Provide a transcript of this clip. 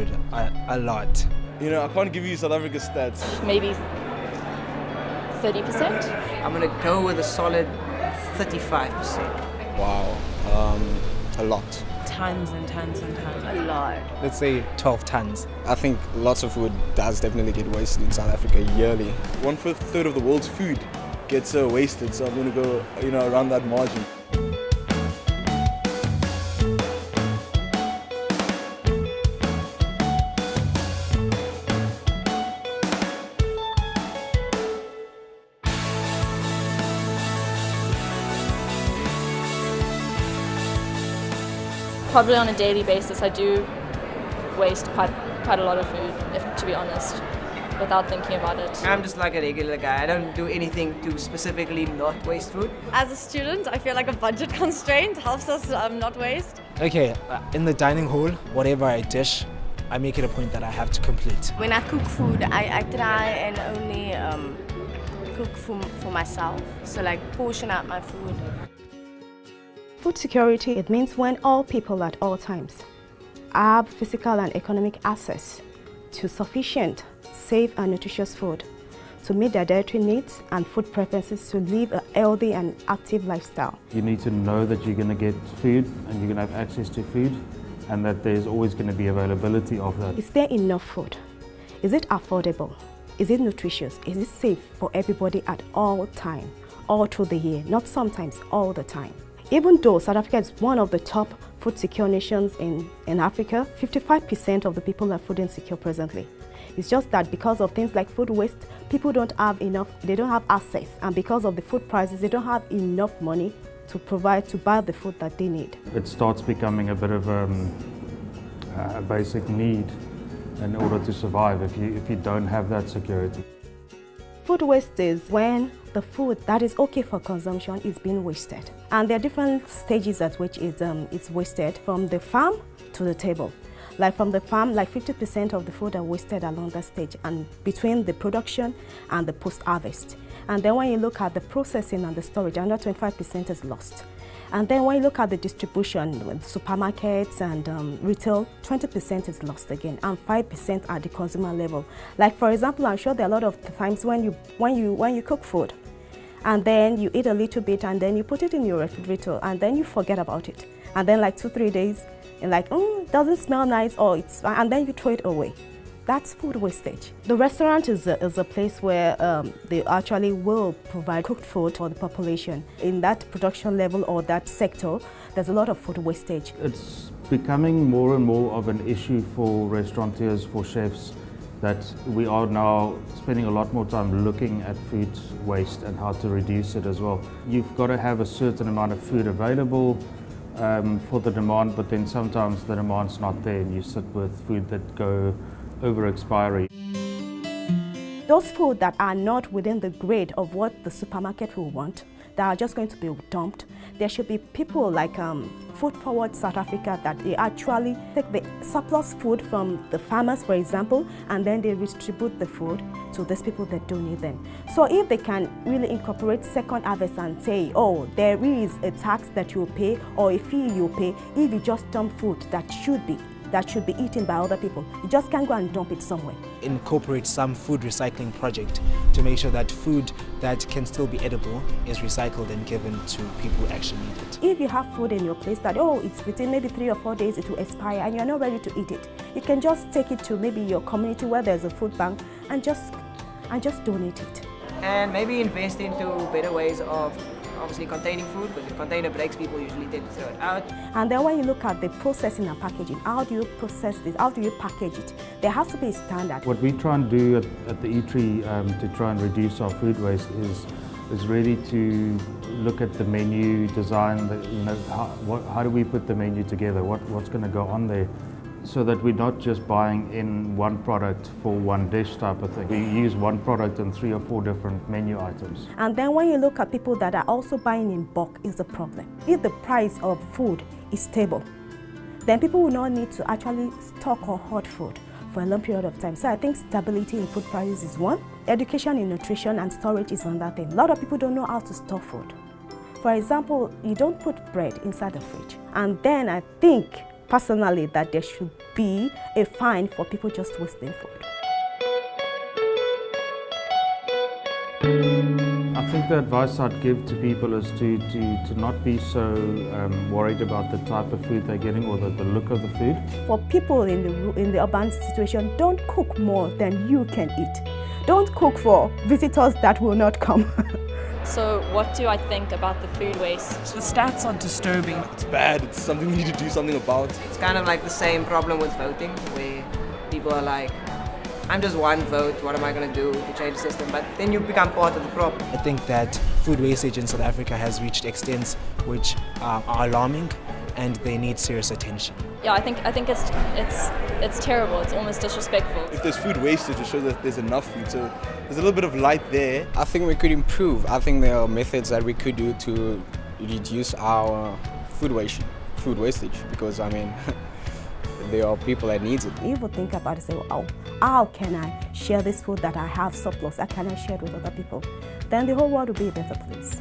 food a lot. You know, I can't give you South Africa stats. Maybe 30%. I'm gonna go with a solid 35%. Wow, a lot. Tons and tons and tons. A lot. Let's say 12 tons. I think lots of food does definitely get wasted in South Africa yearly. 1/5 of the world's food gets wasted, so I'm going to go, around that margin. Probably on a daily basis, I do waste quite a lot of food, to be honest, without thinking about it. I'm just like a regular guy. I don't do anything to specifically not waste food. As a student, I feel like a budget constraint helps us not waste. Okay, in the dining hall, whatever I dish, I make it a point that I have to complete. When I cook food, I try and only cook for myself, so like portion out my food. Food security, it means when all people at all times have physical and economic access to sufficient, safe and nutritious food to meet their dietary needs and food preferences to live a healthy and active lifestyle. You need to know that you're going to get food and you're going to have access to food and that there's always going to be availability of that. Is there enough food? Is it affordable? Is it nutritious? Is it safe for everybody at all time, all through the year, not sometimes, all the time? Even though South Africa is one of the top food secure nations in Africa, 55% of the people are food insecure presently. It's just that because of things like food waste, people don't have enough, they don't have access, and because of the food prices, they don't have enough money to buy the food that they need. It starts becoming a bit of a basic need in order to survive if you don't have that security. Food waste is when the food that is okay for consumption is being wasted. And there are different stages at which it's wasted, from the farm to the table. Like from the farm, like 50% of the food are wasted along that stage and between the production and the post-harvest. And then when you look at the processing and the storage, another 25% is lost. And then when you look at the distribution with supermarkets and retail, 20% is lost again, and 5% at the consumer level. Like for example, I'm sure there are a lot of times when you cook food, and then you eat a little bit, and then you put it in your refrigerator, and then you forget about it, and then like 2-3 days, you're like, it doesn't smell nice, or and then you throw it away. That's food wastage. The restaurant is a place where they actually will provide cooked food for the population. In that production level or that sector, there's a lot of food wastage. It's becoming more and more of an issue for restaurateurs, for chefs, that we are now spending a lot more time looking at food waste and how to reduce it as well. You've got to have a certain amount of food available for the demand, but then sometimes the demand's not there and you sit with food that go over expiry. Those food that are not within the grade of what the supermarket will want, that are just going to be dumped, there should be people like Food Forward South Africa that they actually take the surplus food from the farmers, for example, and then they redistribute the food to those people that don't need them. So if they can really incorporate second harvest and say, oh, there is a tax that you pay or a fee you pay if you just dump food that should be eaten by other people. You just can't go and dump it somewhere. Incorporate some food recycling project to make sure that food that can still be edible is recycled and given to people who actually need it. If you have food in your place that, it's within maybe 3 or 4 days it will expire and you're not ready to eat it, you can just take it to maybe your community where there's a food bank and just donate it. And maybe invest into better ways of obviously containing food, because if the container breaks, people usually tend to throw it out. And then when you look at the processing and packaging, how do you process this? How do you package it? There has to be a standard. What we try and do at the eatery to try and reduce our food waste is really to look at the menu design, how do we put the menu together, what's going to go on there, so that we're not just buying in one product for one dish type of thing. We use one product in 3 or 4 different menu items. And then when you look at people that are also buying in bulk is a problem. If the price of food is stable, then people will not need to actually stock or hoard food for a long period of time. So I think stability in food prices is one. Education in nutrition and storage is another thing. A lot of people don't know how to store food. For example, you don't put bread inside the fridge. And then I think personally that there should be a fine for people just wasting food. I think the advice I'd give to people is to not be so worried about the type of food they're getting or the look of the food. For people in the urban situation, don't cook more than you can eat. Don't cook for visitors that will not come. So what do I think about the food waste? The stats are disturbing. It's bad. It's something we need to do something about. It's kind of like the same problem with voting, where people are like, I'm just one vote, what am I going to do to change the system? But then you become part of the problem. I think that food wastage in South Africa has reached extents which are alarming, and they need serious attention. Yeah, I think it's terrible. It's almost disrespectful. If there's food wastage, it shows that there's enough food. So there's a little bit of light there. I think we could improve. I think there are methods that we could do to reduce our food wastage, because I mean, there are people that need it. If you think about it, say, oh, how can I share this food that I have surplus? How can I share it with other people? Then the whole world will be a better place.